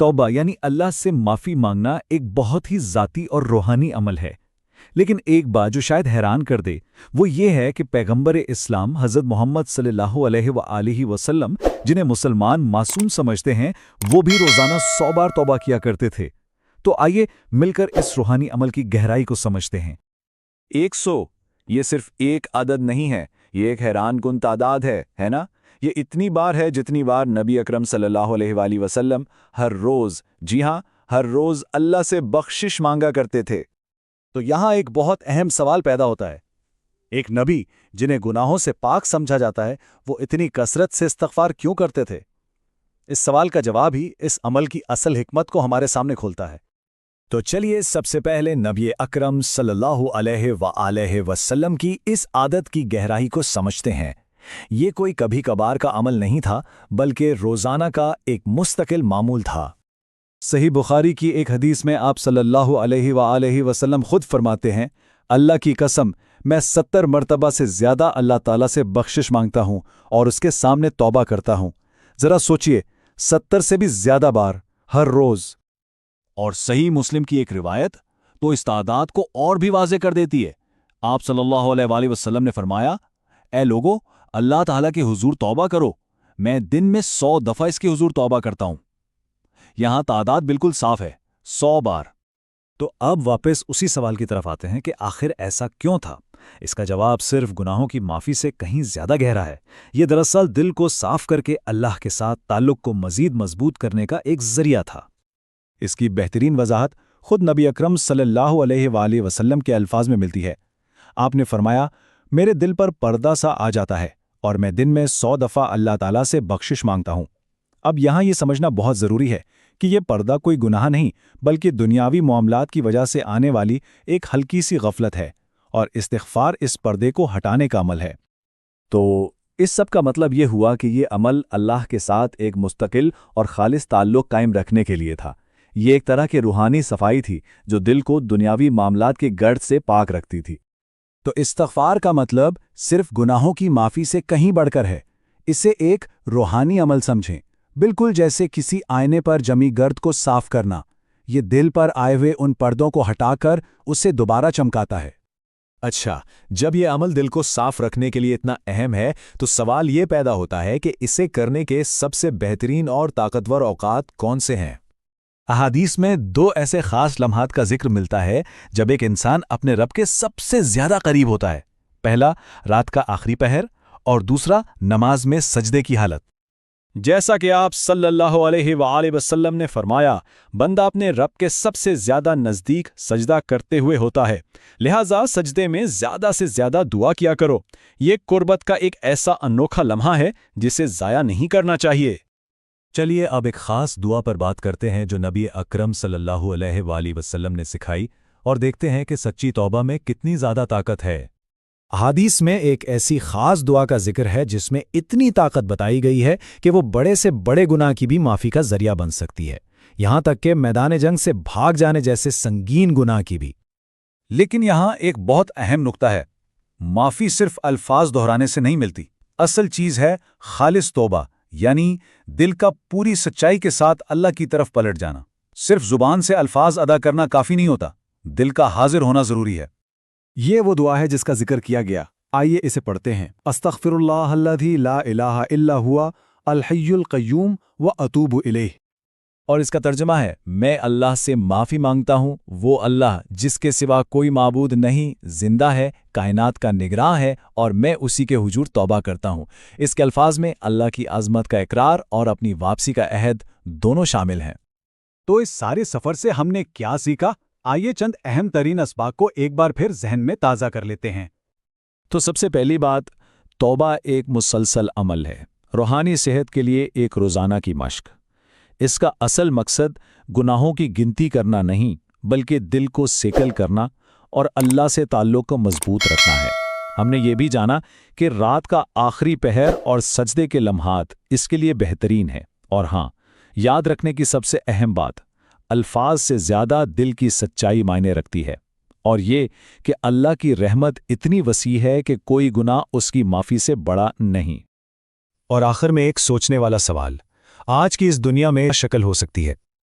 توبہ یعنی اللہ سے معافی مانگنا ایک بہت ہی ذاتی اور روحانی عمل ہے، لیکن ایک بات جو شاید حیران کر دے وہ یہ ہے کہ پیغمبر اسلام حضرت محمد صلی اللہ علیہ وآلہ وسلم جنہیں مسلمان معصوم سمجھتے ہیں وہ بھی روزانہ 100 بار توبہ کیا کرتے تھے۔ تو آئیے مل کر اس روحانی عمل کی گہرائی کو سمجھتے ہیں۔ 100 یہ صرف ایک عدد نہیں ہے، یہ ایک حیران کن تعداد ہے نا؟ یہ اتنی بار ہے جتنی بار نبی اکرم صلی اللہ علیہ وآلہ وسلم ہر روز، جی ہاں ہر روز اللہ سے بخشش مانگا کرتے تھے۔ تو یہاں ایک بہت اہم سوال پیدا ہوتا ہے، ایک نبی جنہیں گناہوں سے پاک سمجھا جاتا ہے وہ اتنی کثرت سے استغفار کیوں کرتے تھے؟ اس سوال کا جواب ہی اس عمل کی اصل حکمت کو ہمارے سامنے کھولتا ہے۔ تو چلیے سب سے پہلے نبی اکرم صلی اللہ علیہ وآلہ وسلم کی اس عادت کی گہرائی کو سمجھتے ہیں۔ یہ کوئی کبھی کبھار کا عمل نہیں تھا بلکہ روزانہ کا ایک مستقل معمول تھا۔ صحیح بخاری کی ایک حدیث میں آپ صلی اللہ علیہ وآلہ وسلم خود فرماتے ہیں، اللہ کی قسم میں 70 مرتبہ سے زیادہ اللہ تعالیٰ سے بخشش مانگتا ہوں اور اس کے سامنے توبہ کرتا ہوں۔ ذرا سوچئے، 70 سے بھی زیادہ بار ہر روز۔ اور صحیح مسلم کی ایک روایت تو اس تعداد کو اور بھی واضح کر دیتی ہے۔ آپ صلی اللہ علیہ وآلہ وسلم نے فرمایا، اے لوگو، اللہ تعالیٰ کے حضور توبہ کرو، میں دن میں 100 دفعہ اس کے حضور توبہ کرتا ہوں۔ یہاں تعداد بالکل صاف ہے، 100 بار۔ تو اب واپس اسی سوال کی طرف آتے ہیں کہ آخر ایسا کیوں تھا؟ اس کا جواب صرف گناہوں کی معافی سے کہیں زیادہ گہرا ہے۔ یہ دراصل دل کو صاف کر کے اللہ کے ساتھ تعلق کو مزید مضبوط کرنے کا ایک ذریعہ تھا۔ اس کی بہترین وضاحت خود نبی اکرم صلی اللہ علیہ وآلہ وسلم کے الفاظ میں ملتی ہے۔ آپ نے فرمایا، میرے دل پر پردہ سا آ جاتا ہے اور میں دن میں 100 دفعہ اللہ تعالیٰ سے بخشش مانگتا ہوں۔ اب یہاں یہ سمجھنا بہت ضروری ہے کہ یہ پردہ کوئی گناہ نہیں بلکہ دنیاوی معاملات کی وجہ سے آنے والی ایک ہلکی سی غفلت ہے، اور استغفار اس پردے کو ہٹانے کا عمل ہے۔ تو اس سب کا مطلب یہ ہوا کہ یہ عمل اللہ کے ساتھ ایک مستقل اور خالص تعلق قائم رکھنے کے لیے تھا۔ یہ ایک طرح کی روحانی صفائی تھی جو دل کو دنیاوی معاملات کے گرد سے پاک رکھتی تھی۔ تو استغفار کا مطلب صرف گناہوں کی معافی سے کہیں بڑھ کر ہے۔ اسے ایک روحانی عمل سمجھیں، بالکل جیسے کسی آئینے پر جمی گرد کو صاف کرنا۔ یہ دل پر آئے ہوئے ان پردوں کو ہٹا کر اسے دوبارہ چمکاتا ہے۔ اچھا، جب یہ عمل دل کو صاف رکھنے کے لیے اتنا اہم ہے تو سوال یہ پیدا ہوتا ہے کہ اسے کرنے کے سب سے بہترین اور طاقتور اوقات کون سے ہیں؟ احادیث میں 2 ایسے خاص لمحات کا ذکر ملتا ہے جب ایک انسان اپنے رب کے سب سے زیادہ قریب ہوتا ہے۔ پہلا رات کا آخری پہر اور دوسرا نماز میں سجدے کی حالت۔ جیسا کہ آپ صلی اللہ علیہ وآلہ وسلم نے فرمایا، بندہ اپنے رب کے سب سے زیادہ نزدیک سجدہ کرتے ہوئے ہوتا ہے، لہٰذا سجدے میں زیادہ سے زیادہ دعا کیا کرو۔ یہ قربت کا ایک ایسا انوکھا لمحہ ہے جسے ضائع نہیں کرنا چاہیے۔ چلیے اب ایک خاص دعا پر بات کرتے ہیں جو نبی اکرم صلی اللہ علیہ وآلہ وسلم نے سکھائی، اور دیکھتے ہیں کہ سچی توبہ میں کتنی زیادہ طاقت ہے۔ احادیث میں ایک ایسی خاص دعا کا ذکر ہے جس میں اتنی طاقت بتائی گئی ہے کہ وہ بڑے سے بڑے گناہ کی بھی معافی کا ذریعہ بن سکتی ہے، یہاں تک کہ میدان جنگ سے بھاگ جانے جیسے سنگین گناہ کی بھی۔ لیکن یہاں ایک بہت اہم نقطہ ہے، معافی صرف الفاظ دہرانے سے نہیں ملتی۔ اصل چیز ہے خالص توبہ، یعنی دل کا پوری سچائی کے ساتھ اللہ کی طرف پلٹ جانا۔ صرف زبان سے الفاظ ادا کرنا کافی نہیں ہوتا، دل کا حاضر ہونا ضروری ہے۔ یہ وہ دعا ہے جس کا ذکر کیا گیا، آئیے اسے پڑھتے ہیں۔ استغفر اللہ الذی لا الہ الا ہوا الحی القیوم واتوب الیہ۔ اور اس کا ترجمہ ہے، میں اللہ سے معافی مانگتا ہوں، وہ اللہ جس کے سوا کوئی معبود نہیں، زندہ ہے، کائنات کا نگراں ہے، اور میں اسی کے حضور توبہ کرتا ہوں۔ اس کے الفاظ میں اللہ کی عظمت کا اقرار اور اپنی واپسی کا عہد دونوں شامل ہیں۔ تو اس سارے سفر سے ہم نے کیا سیکھا؟ آئیے چند اہم ترین اسباق کو ایک بار پھر ذہن میں تازہ کر لیتے ہیں۔ تو سب سے پہلی بات، توبہ ایک مسلسل عمل ہے، روحانی صحت کے لیے ایک روزانہ کی مشق۔ اس کا اصل مقصد گناہوں کی گنتی کرنا نہیں بلکہ دل کو سیکل کرنا اور اللہ سے تعلق کو مضبوط رکھنا ہے۔ ہم نے یہ بھی جانا کہ رات کا آخری پہر اور سجدے کے لمحات اس کے لیے بہترین ہیں، اور ہاں، یاد رکھنے کی سب سے اہم بات، الفاظ سے زیادہ دل کی سچائی معنی رکھتی ہے، اور یہ کہ اللہ کی رحمت اتنی وسیع ہے کہ کوئی گناہ اس کی معافی سے بڑا نہیں۔ اور آخر میں ایک سوچنے والا سوال، آج کی اس دنیا میں شکل ہو سکتی ہے،